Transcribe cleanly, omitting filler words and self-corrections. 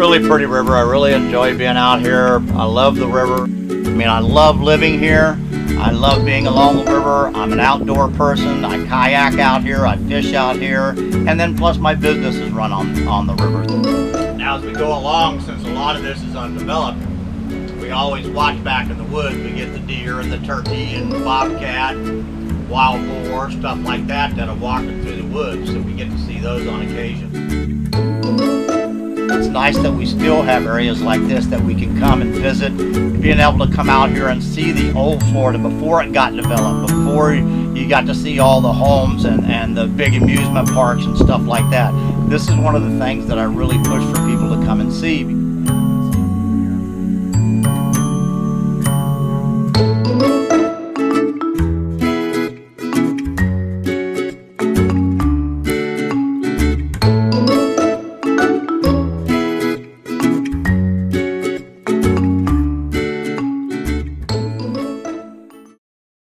really pretty river. I really enjoy being out here. I love the river. I mean, I love living here. I love being along the river. I'm an outdoor person. I kayak out here. I fish out here. And then plus my business is run on the river. Now as we go along, since a lot of this is undeveloped, we always watch back in the woods. We get the deer and the turkey and the bobcat, wild boar, stuff like that that are walking through the woods. So we get to see those on occasion. It's nice that we still have areas like this that we can come and visit. Being able to come out here and see the old Florida before it got developed, before you got to see all the homes and the big amusement parks and stuff like that. This is one of the things that I really push for people to come and see.